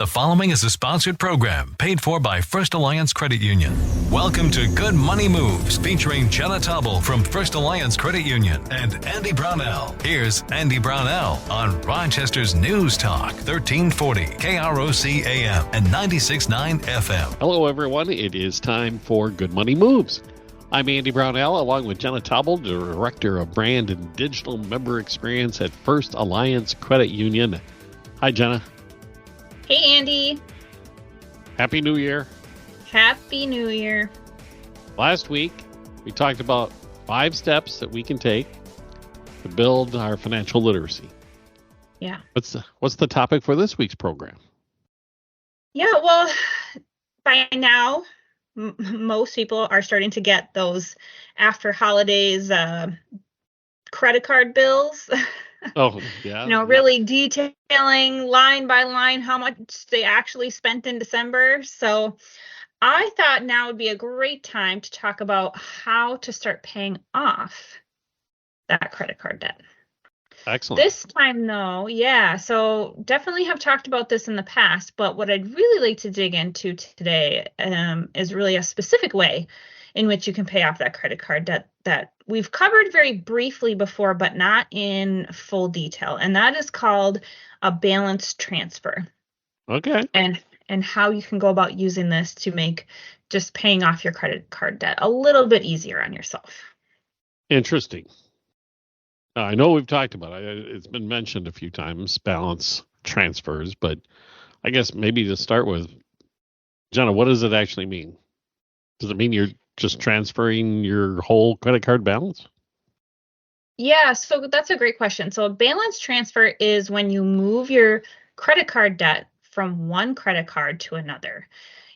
The following is a sponsored program paid for by First Alliance Credit Union. Welcome to Good Money Moves, featuring Jenna Taubel from First Alliance Credit Union and Andy Brownell. Here's Andy Brownell on Rochester's News Talk, 1340 KROC AM and 96.9 FM. Hello, everyone. It is time for Good Money Moves. I'm Andy Brownell, along with Jenna Taubel, Director of Brand and Digital Member Experience at First Alliance Credit Union. Hi, Jenna. Hey, Andy. Happy New Year. Happy New Year. Last week, we talked about 5 steps that we can take to build our financial literacy. Yeah. What's the topic for this week's program? Yeah, well, by now, most people are starting to get those after holidays credit card bills. Oh, yeah. Really detailing line by line how much they actually spent in December. So I thought now would be a great time to talk about how to start paying off that credit card debt. Excellent. This time, though, so definitely have talked about this in the past, but what I'd really like to dig into today is really a specific way in which you can pay off that credit card debt that we've covered very briefly before, but not in full detail. And that is called a balance transfer. Okay. And how you can go about using this to make just paying off your credit card debt a little bit easier on yourself. Interesting. I know we've talked about it. It's been mentioned a few times, balance transfers, but I guess maybe to start with, Jenna, what does it actually mean? Does it mean you're just transferring your whole credit card balance? Yeah, so that's a great question. So a balance transfer is when you move your credit card debt from one credit card to another.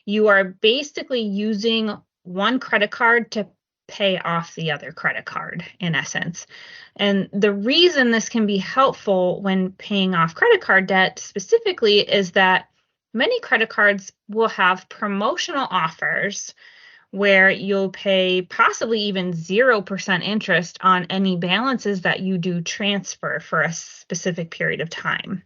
You are basically using one credit card to pay off the other credit card, in essence. And the reason this can be helpful when paying off credit card debt specifically is that many credit cards will have promotional offers where you'll pay possibly even 0% interest on any balances that you do transfer for a specific period of time.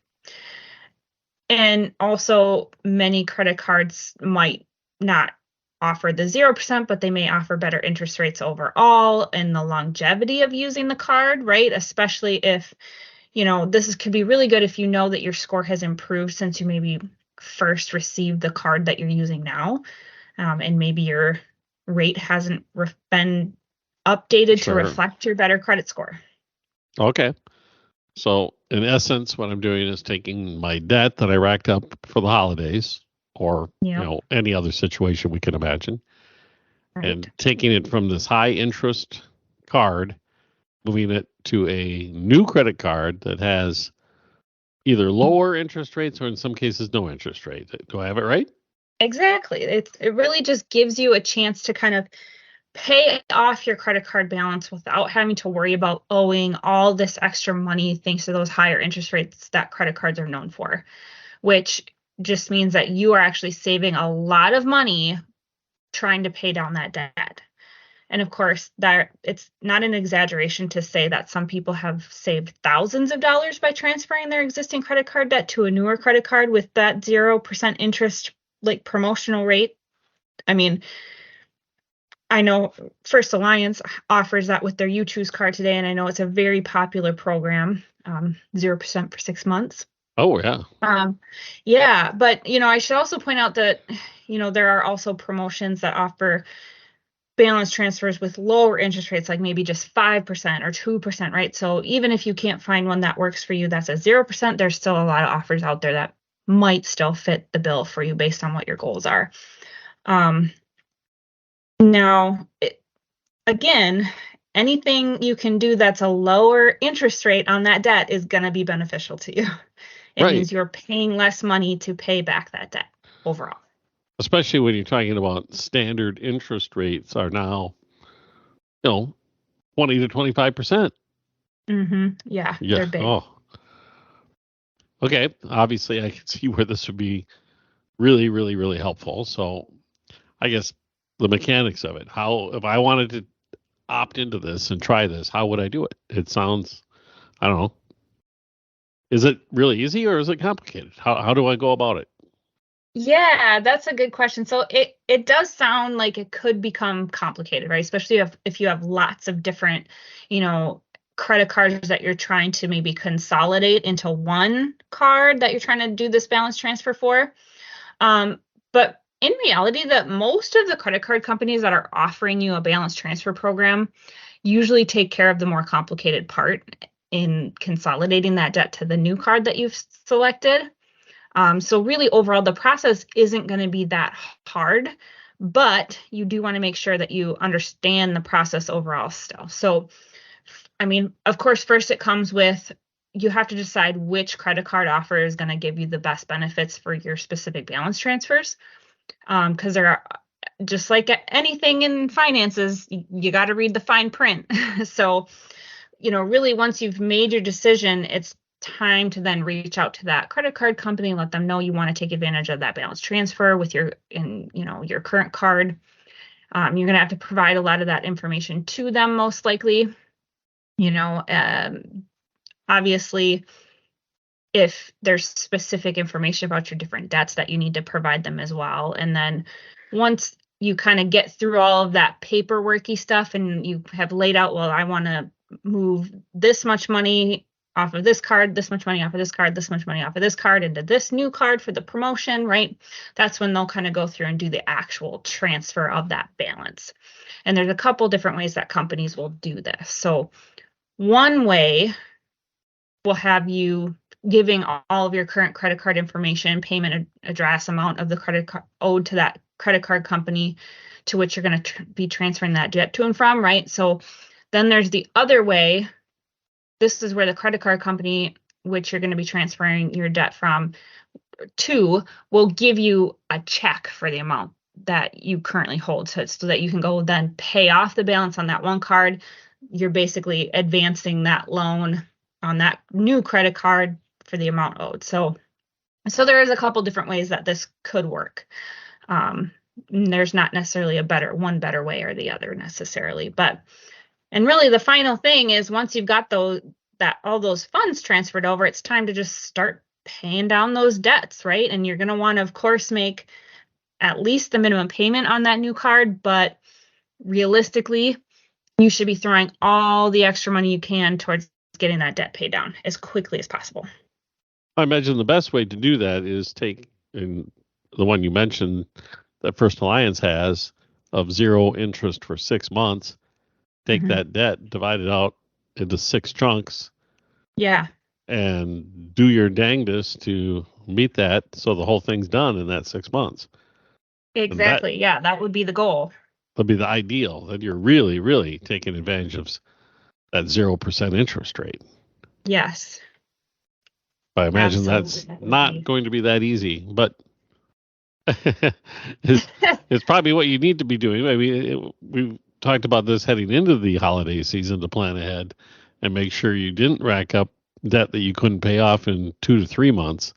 And also, many credit cards might not offer the 0%, but they may offer better interest rates overall and the longevity of using the card, right? Especially if, could be really good if you know that your score has improved since you maybe first received the card that you're using now, and maybe your rate hasn't been updated to reflect your better credit score. Okay. So in essence, what I'm doing is taking my debt that I racked up for the holidays or any other situation we can imagine, right, and taking it from this high interest card, moving it to a new credit card that has either lower interest rates or in some cases no interest rate. Do I have it right? Exactly. It really just gives you a chance to kind of pay off your credit card balance without having to worry about owing all this extra money thanks to those higher interest rates that credit cards are known for, which just means that you are actually saving a lot of money trying to pay down that debt. And of course, that it's not an exaggeration to say that some people have saved thousands of dollars by transferring their existing credit card debt to a newer credit card with that 0% interest promotional rate. I mean, I know First Alliance offers that with their You Choose card today, and I know it's a very popular program, 0% for 6 months. Oh, yeah. But, I should also point out that, there are also promotions that offer balance transfers with lower interest rates, like maybe just 5% or 2%, right? So even if you can't find one that works for you that's a 0%, there's still a lot of offers out there that might still fit the bill for you based on what your goals are. Again, anything you can do that's a lower interest rate on that debt is going to be beneficial to you. It means you're paying less money to pay back that debt overall. Especially when you're talking about standard interest rates are now, 20 to 25%. Mm-hmm. Yeah, they're big. Oh. Okay, obviously I can see where this would be really, really, really helpful. So I guess the mechanics of it, if I wanted to opt into this and try this, how would I do it? It sounds, I don't know. Is it really easy or is it complicated? How do I go about it? Yeah, that's a good question. So it does sound like it could become complicated, right? Especially if you have lots of different, you know, credit cards that you're trying to maybe consolidate into one card that you're trying to do this balance transfer for. But in reality, that most of the credit card companies that are offering you a balance transfer program usually take care of the more complicated part in consolidating that debt to the new card that you've selected. So really overall, the process isn't going to be that hard, but you do want to make sure that you understand the process overall still. So, I mean, of course, first it comes with you have to decide which credit card offer is going to give you the best benefits for your specific balance transfers. Because there are, just like anything in finances, you got to read the fine print. So, really once you've made your decision, it's time to then reach out to that credit card company and let them know you want to take advantage of that balance transfer with your current card. You're going to have to provide a lot of that information to them, most likely. Obviously, if there's specific information about your different debts that you need to provide them as well. And then once you kind of get through all of that paperworky stuff and you have laid out, well, I want to move this much money off of this card, this much money off of this card, this much money off of this card into this new card for the promotion, right? That's when they'll kind of go through and do the actual transfer of that balance. And there's a couple different ways that companies will do this. So one way will have you giving all of your current credit card information, payment address, amount of the credit card owed to that credit card company to which you're going to be transferring that debt to and from, right? So then there's the other way. This is where the credit card company, which you're going to be transferring your debt from to, will give you a check for the amount that you currently hold, so that you can go then pay off the balance on that one card. You're basically advancing that loan on that new credit card for the amount owed. So there is a couple different ways that this could work. There's not necessarily one better way or the other necessarily, and really the final thing is once you've got all those funds transferred over, it's time to just start paying down those debts, right? And you're going to want to, of course, make at least the minimum payment on that new card, but realistically, you should be throwing all the extra money you can towards getting that debt paid down as quickly as possible. I imagine the best way to do that is take in the one you mentioned that First Alliance has of 0 interest for 6 months. Take that debt, divide it out into 6 chunks. Yeah. And do your dangdest to meet that so the whole thing's done in that 6 months. Exactly. That would be the goal. That'd be the ideal, that you're really, really taking advantage of that 0% interest rate. Yes. I imagine that's not going to be that easy, but it's probably what you need to be doing. I mean, we've talked about this heading into the holiday season to plan ahead and make sure you didn't rack up debt that you couldn't pay off in 2 to 3 months.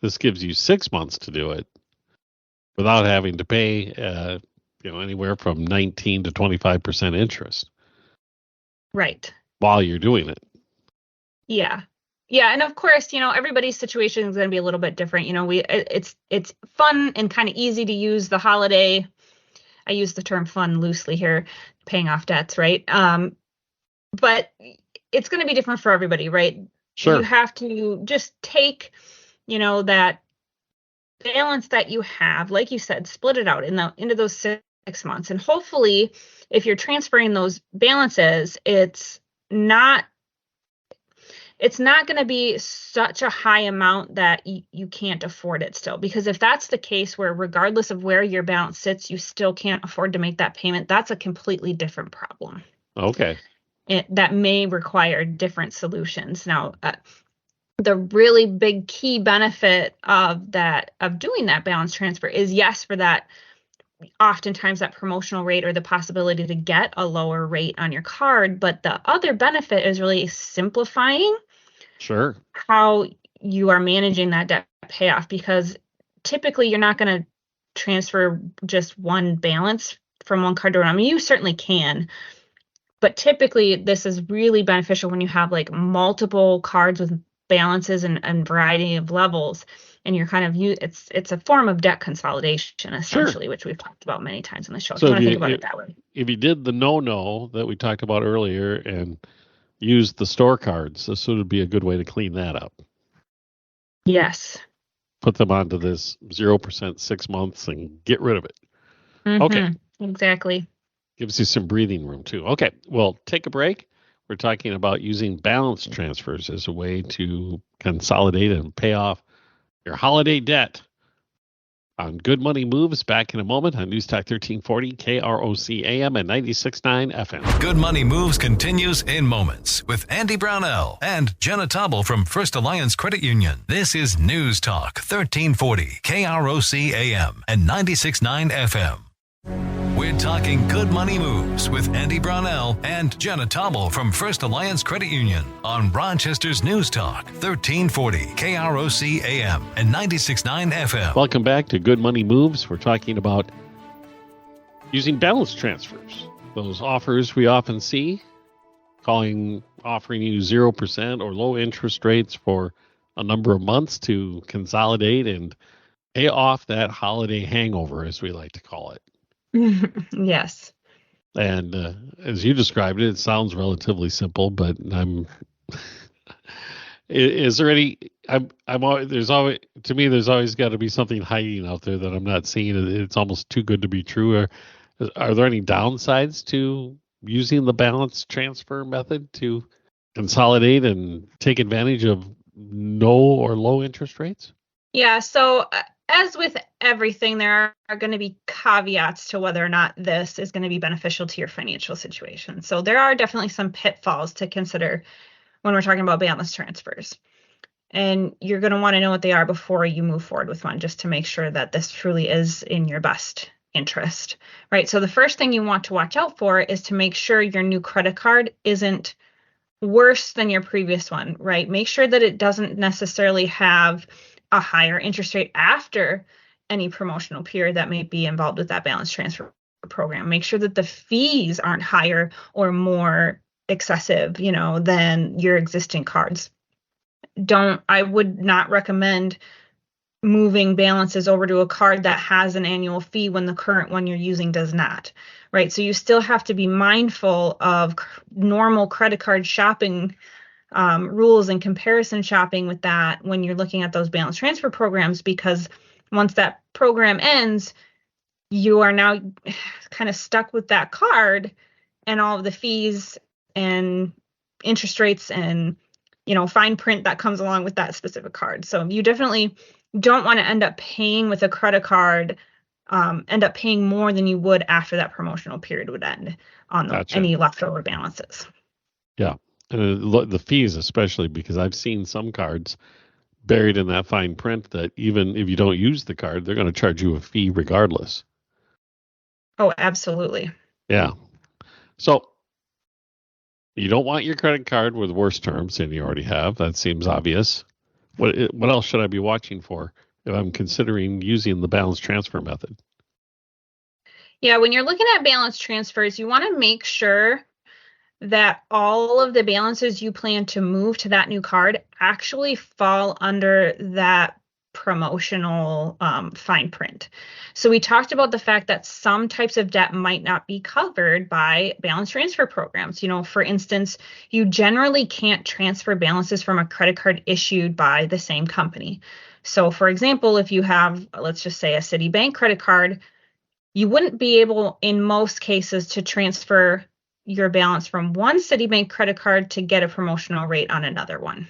This gives you 6 months to do it without having to pay, anywhere from 19 to 25% interest. Right. While you're doing it. Yeah. Yeah, and of course, everybody's situation is going to be a little bit different. It's fun and kind of easy to use the holiday. I use the term fun loosely here, paying off debts, right? But it's going to be different for everybody, right? Sure. You have to just take, that balance that you have, like you said, split it out into those 6 months. And hopefully, if you're transferring those balances, it's not going to be such a high amount that you can't afford it still. Because if that's the case, where regardless of where your balance sits, you still can't afford to make that payment, that's a completely different problem. Okay. That may require different solutions. Now, the really big key benefit of doing that balance transfer is, yes, for that, oftentimes that promotional rate or the possibility to get a lower rate on your card. But the other benefit is really simplifying how you are managing that debt payoff, because typically you're not going to transfer just one balance from one card to another. I mean, you certainly can, but typically this is really beneficial when you have like multiple cards with balances and variety of levels. and you're kind of it's a form of debt consolidation essentially, Sure. which we've talked about many times in the show. So So you want to think about it that way. if you did the no that we talked about earlier and used the store cards, this would be a good way to clean that up. Yes. Put them onto this 0% 6 months and get rid of it. Mm-hmm. Okay. Exactly. Gives you some breathing room too. Okay, well, take a break. We're talking about using balance transfers as a way to consolidate and pay off your holiday debt. On Good Money Moves, back in a moment on News Talk 1340, KROC AM and 96.9 FM. Good Money Moves continues in moments with Andy Brownell and Jenna Taubel from First Alliance Credit Union. This is News Talk 1340, KROC AM and 96.9 FM. We're talking Good Money Moves with Andy Brownell and Jenna Taubel from First Alliance Credit Union on Rochester's News Talk 1340 KROC AM and 96.9 FM. Welcome back to Good Money Moves. We're talking about using balance transfers. Those offers we often see, offering you 0% or low interest rates for a number of months to consolidate and pay off that holiday hangover, as we like to call it. Yes. And as you described it, it sounds relatively simple, but is there any, there's always got to be something hiding out there that I'm not seeing. It's almost too good to be true. Are there any downsides to using the balance transfer method to consolidate and take advantage of no or low interest rates? Yeah. So as with everything, there are going to be caveats to whether or not this is going to be beneficial to your financial situation. So there are definitely some pitfalls to consider when we're talking about balance transfers. And you're going to want to know what they are before you move forward with one, just to make sure that this truly is in your best interest, right? So the first thing you want to watch out for is to make sure your new credit card isn't worse than your previous one, right? Make sure that it doesn't necessarily have a higher interest rate after any promotional period that may be involved with that balance transfer program. Make sure that the fees aren't higher or more excessive, than your existing cards. I would not recommend moving balances over to a card that has an annual fee when the current one you're using does not, right? So you still have to be mindful of normal credit card shopping rules and comparison shopping with that when you're looking at those balance transfer programs, because once that program ends, you are now kind of stuck with that card and all of the fees and interest rates and, fine print that comes along with that specific card. So you definitely don't want to end up paying with a credit card, end up paying more than you would after that promotional period would end on any leftover balances. Yeah. The fees, especially, because I've seen some cards buried in that fine print that even if you don't use the card, they're going to charge you a fee regardless. Oh, absolutely. Yeah. So you don't want your credit card with worse terms than you already have. That seems obvious. What else should I be watching for if I'm considering using the balance transfer method? Yeah, when you're looking at balance transfers, you want to make sure that all of the balances you plan to move to that new card actually fall under that promotional fine print. So we talked about the fact that some types of debt might not be covered by balance transfer programs. For instance, you generally can't transfer balances from a credit card issued by the same company. So for example, if you have, let's just say, a Citibank credit card, you wouldn't be able in most cases to transfer your balance from one Citibank credit card to get a promotional rate on another one.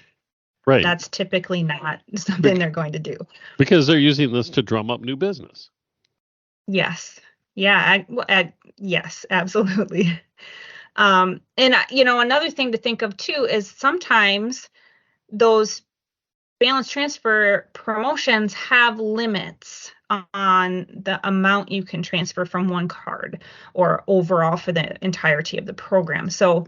Right. That's typically not something they're going to do. Because they're using this to drum up new business. Yes. Yeah. Yes, absolutely. And, another thing to think of too is sometimes those balance transfer promotions have limits on the amount you can transfer from one card or overall for the entirety of the program. So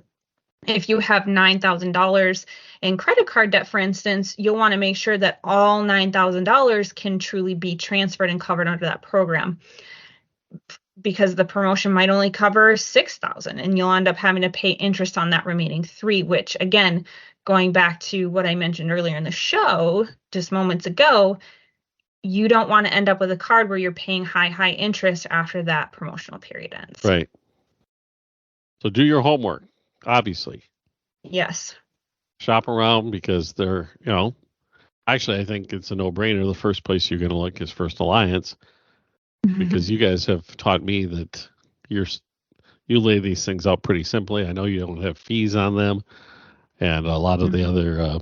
if you have $9,000 in credit card debt, for instance, you'll want to make sure that all $9,000 can truly be transferred and covered under that program, because the promotion might only cover $6,000 and you'll end up having to pay interest on that remaining $3,000, which, again, going back to what I mentioned earlier in the show just moments ago, you don't want to end up with a card where you're paying high interest after that promotional period ends. Right. So do your homework, obviously. Yes. Shop around because they're, actually, I think it's a no-brainer. The first place you're going to look is First Alliance because you guys have taught me that you lay these things out pretty simply. I know you don't have fees on them, and a lot of the other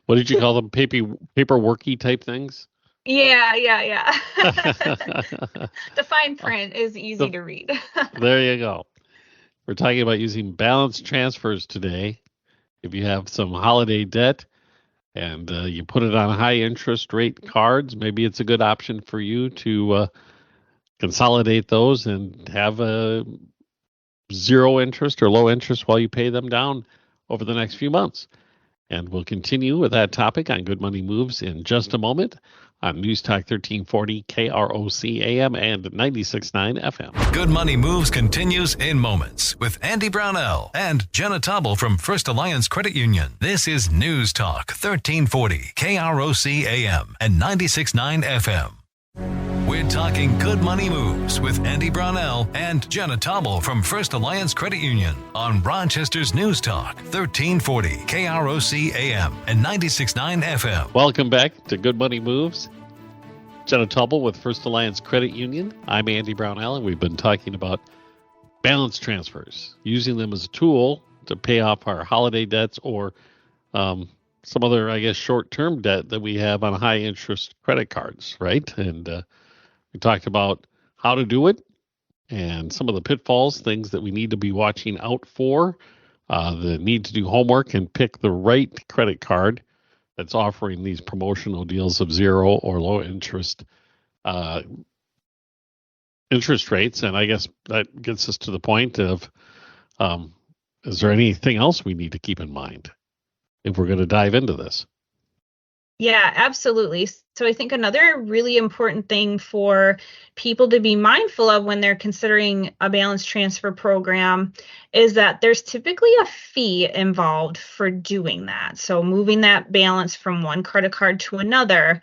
what did you call them? Paperworky type things? Yeah. The fine print is easy to read. There you go. We're talking about using balance transfers today. If you have some holiday debt and you put it on high interest rate cards, maybe it's a good option for you to consolidate those and have a zero interest or low interest while you pay them down over the next few months. And we'll continue with that topic on Good Money Moves in just a moment on News Talk 1340 KROC AM and 96.9 FM. Good Money Moves continues in moments with Andy Brownell and Jenna Taubel from First Alliance Credit Union. This is News Talk 1340 KROC AM and 96.9 FM. We're talking Good Money Moves with Andy Brownell and Jenna Taubel from First Alliance Credit Union on Rochester's News Talk 1340 KROC AM and 96.9 FM. Welcome back to Good Money Moves. Jenna Taubel with First Alliance Credit Union. I'm Andy Brownell, and we've been talking about balance transfers, using them as a tool to pay off our holiday debts or some other, I guess, short-term debt that we have on high-interest credit cards, right? And we talked about how to do it and some of the pitfalls, things that we need to be watching out for, the need to do homework and pick the right credit card that's offering these promotional deals of zero or low interest rates. And I guess that gets us to the point of, is there anything else we need to keep in mind if we're going to dive into this? Yeah, absolutely. So I think another really important thing for people to be mindful of when they're considering a balance transfer program is that there's typically a fee involved for doing that. So moving that balance from one credit card to another,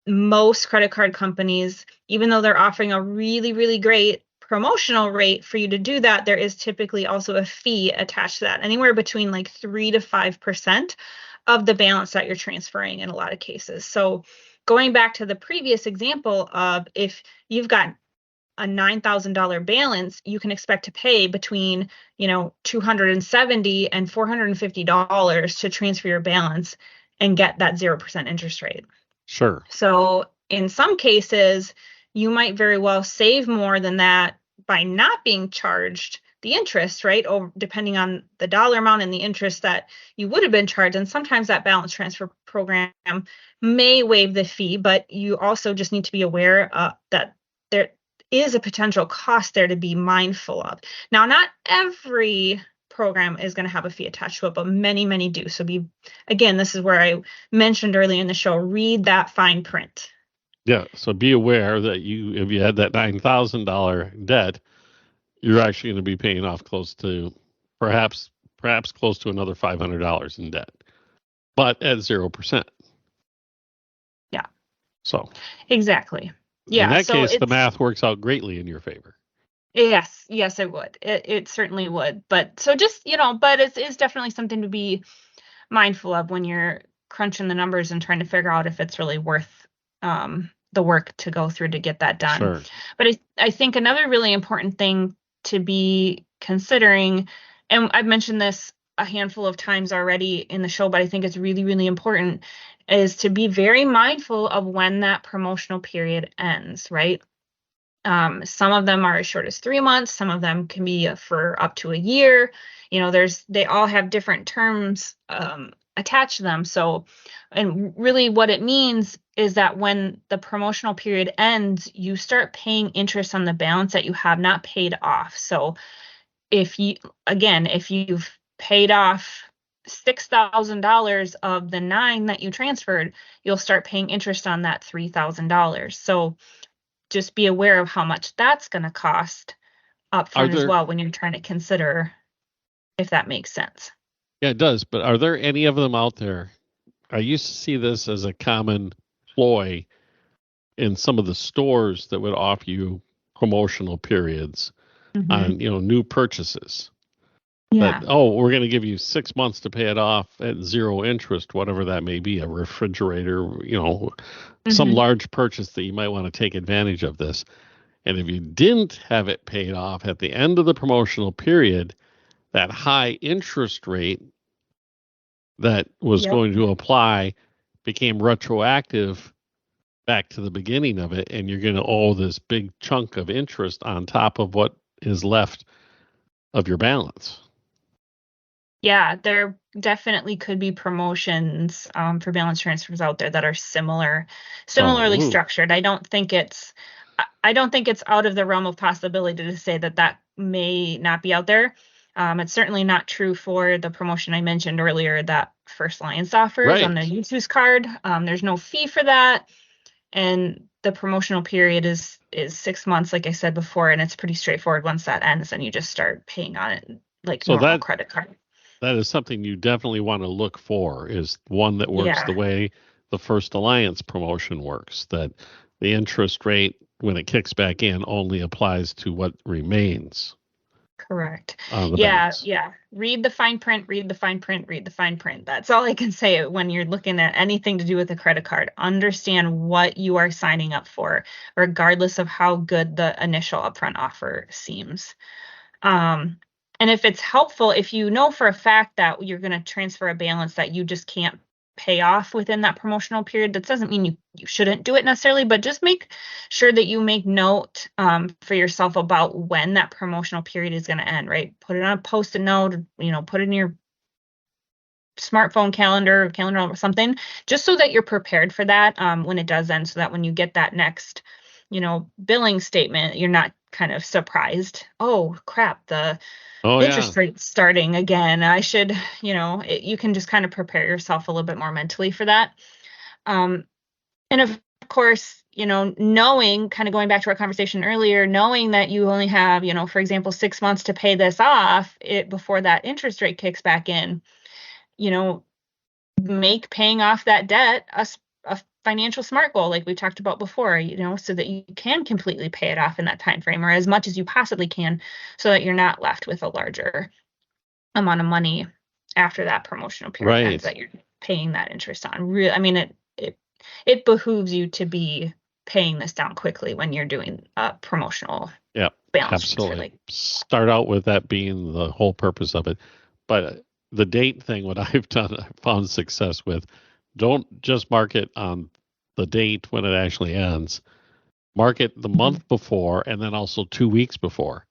most credit card companies, even though they're offering a really, really great promotional rate for you to do that, there is typically also a fee attached to that, anywhere between like 3 to 5% of the balance that you're transferring in a lot of cases. So going back to the previous example of if you've got a $9,000 balance, you can expect to pay between, $270 and $450 to transfer your balance and get that 0% interest rate. Sure. So in some cases, you might very well save more than that by not being charged the interest, right? Or depending on the dollar amount and the interest that you would have been charged. And sometimes that balance transfer program may waive the fee, but you also just need to be aware that there is a potential cost there to be mindful of. Now, not every program is going to have a fee attached to it, but many do. So this is where I mentioned earlier in the show, read that fine print. Yeah. So be aware that if you had that $9,000 debt, you're actually going to be paying off close to perhaps close to another $500 in debt, but at 0%. Yeah. So exactly. Yeah. In that case, the math works out greatly in your favor. Yes, it would. It certainly would. But so just, but it's definitely something to be mindful of when you're crunching the numbers and trying to figure out if it's really worth the work to go through to get that done. Sure. But I think another really important thing to be considering, and I've mentioned this a handful of times already in the show, but I think it's really, really important, is to be very mindful of when that promotional period ends, right? Some of them are as short as 3 months. Some of them can be for up to a year. They all have different terms attached to them. So, and really what it means is that when the promotional period ends, you start paying interest on the balance that you have not paid off. So if you've paid off $6,000 of the $9,000 that you transferred, you'll start paying interest on that $3,000. So just be aware of how much that's going to cost upfront as well when you're trying to consider if that makes sense. Yeah, it does. But are there any of them out there? I used to see this as a common ploy in some of the stores that would offer you promotional periods on, new purchases. Yeah. That, we're going to give you 6 months to pay it off at zero interest, whatever that may be, a refrigerator, some large purchase that you might want to take advantage of this. And if you didn't have it paid off at the end of the promotional period, that high interest rate that was going to apply became retroactive back to the beginning of it, and you're going to owe this big chunk of interest on top of what is left of your balance. Yeah, there definitely could be promotions for balance transfers out there that are similarly structured. I don't think it's out of the realm of possibility to say that may not be out there. It's certainly not true for the promotion I mentioned earlier that First Alliance offers on the Use card. There's no fee for that, and the promotional period is 6 months, like I said before, and it's pretty straightforward. Once that ends, then you just start paying on it like normal credit card. That is something you definitely want to look for, is one that works the way the First Alliance promotion works, that the interest rate, when it kicks back in, only applies to what remains. Correct. Balance. Yeah. Read the fine print, read the fine print, read the fine print. That's all I can say when you're looking at anything to do with a credit card. Understand what you are signing up for, regardless of how good the initial upfront offer seems. And if it's helpful, if you know for a fact that you're going to transfer a balance that you just can't pay off within that promotional period, that doesn't mean you shouldn't do it necessarily, but just make sure that you make note for yourself about when that promotional period is going to end, right? Put it on a Post-it note, put it in your smartphone calendar or something, just so that you're prepared for that when it does end, so that when you get that next, billing statement, you're not kind of surprised. Oh, crap, the interest rate's starting again. I should, you can just kind of prepare yourself a little bit more mentally for that. And of course, knowing, kind of going back to our conversation earlier, knowing that you only have, for example, 6 months to pay this off before that interest rate kicks back in, make paying off that debt a financial SMART goal, like we talked about before, so that you can completely pay it off in that time frame, or as much as you possibly can, so that you're not left with a larger amount of money after that promotional period ends that you're paying that interest on. It behooves you to be paying this down quickly when you're doing a promotional balance. Absolutely. Start out with that being the whole purpose of it. But the date thing, what I've found success with, don't just mark it on the date when it actually ends. Mark it the month before, and then also 2 weeks before.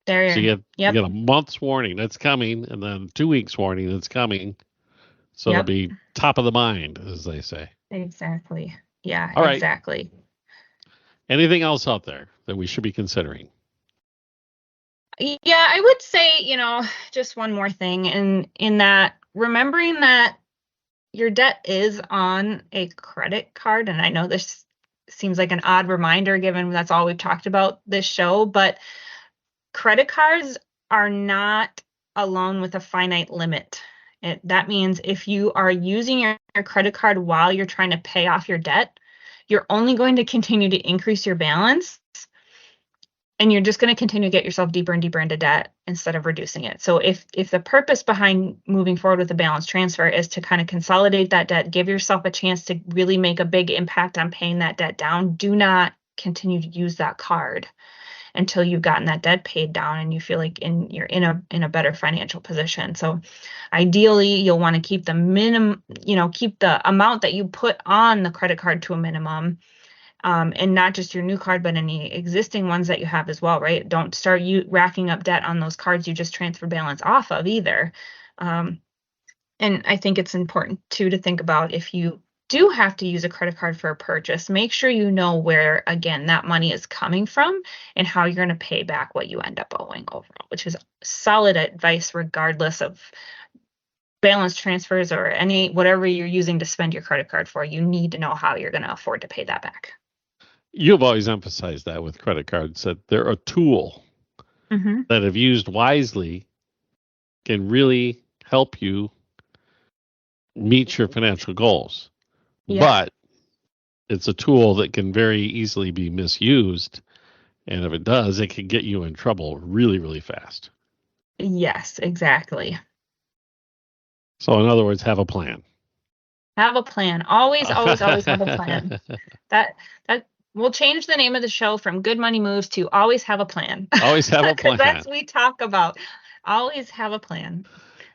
So you get a month's warning that's coming, and then 2 weeks warning that's coming. So it'll be top of the mind, as they say. Exactly. Yeah, all right. Exactly. Anything else out there that we should be considering? Yeah, I would say, just one more thing, in that, remembering that your debt is on a credit card. And I know this seems like an odd reminder given that's all we've talked about this show, but credit cards are not a loan with a finite limit. That means if you are using your credit card while you're trying to pay off your debt, you're only going to continue to increase your balance, and you're just going to continue to get yourself deeper and deeper into debt instead of reducing it. So if the purpose behind moving forward with a balance transfer is to kind of consolidate that debt, give yourself a chance to really make a big impact on paying that debt down, do not continue to use that card until you've gotten that debt paid down and you feel like you're in a better financial position. So ideally, you'll want to keep the minimum, keep the amount that you put on the credit card to a minimum. And not just your new card, but any existing ones that you have as well, right? Don't start racking up debt on those cards you just transfer balance off of either. And I think it's important too to think about, if you do have to use a credit card for a purchase, make sure you know where, again, that money is coming from and how you're going to pay back what you end up owing overall, which is solid advice regardless of balance transfers or whatever you're using to spend your credit card for. You need to know how you're going to afford to pay that back. You've always emphasized that with credit cards, that they're a tool that, if used wisely, can really help you meet your financial goals. Yeah. But it's a tool that can very easily be misused. And if it does, it can get you in trouble really, really fast. Yes, exactly. So in other words, have a plan. Have a plan. Always have a plan. That we'll change the name of the show from Good Money Moves to Always Have a Plan. Always have a plan. That's what we talk about. Always have a plan.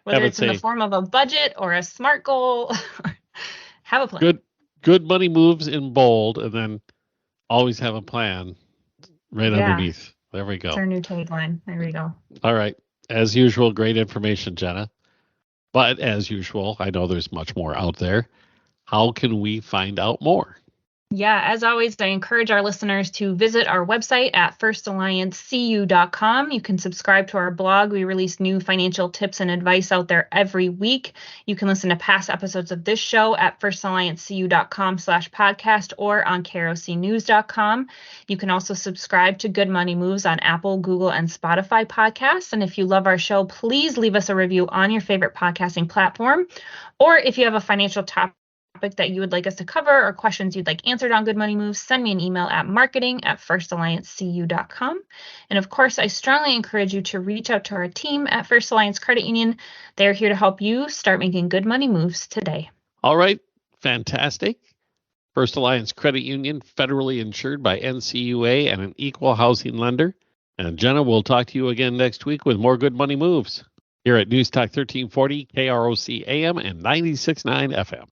Whether it's in the form of a budget or a SMART goal, have a plan. Good money moves in bold, and then always have a plan right underneath. There we go. That's our new tagline. There we go. All right. As usual, great information, Jenna. But as usual, I know there's much more out there. How can we find out more? Yeah, as always, I encourage our listeners to visit our website at firstalliancecu.com. You can subscribe to our blog. We release new financial tips and advice out there every week. You can listen to past episodes of this show at firstalliancecu.com/podcast or on krocnews.com. You can also subscribe to Good Money Moves on Apple, Google, and Spotify podcasts. And if you love our show, please leave us a review on your favorite podcasting platform. Or if you have a financial topic that you would like us to cover or questions you'd like answered on Good Money Moves, send me an email at marketing@firstalliancecu.com. And of course, I strongly encourage you to reach out to our team at First Alliance Credit Union. They're here to help you start making good money moves today. All right. Fantastic. First Alliance Credit Union, federally insured by NCUA and an equal housing lender. And Jenna, we'll talk to you again next week with more Good Money Moves here at News Talk 1340, KROC AM and 96.9 FM.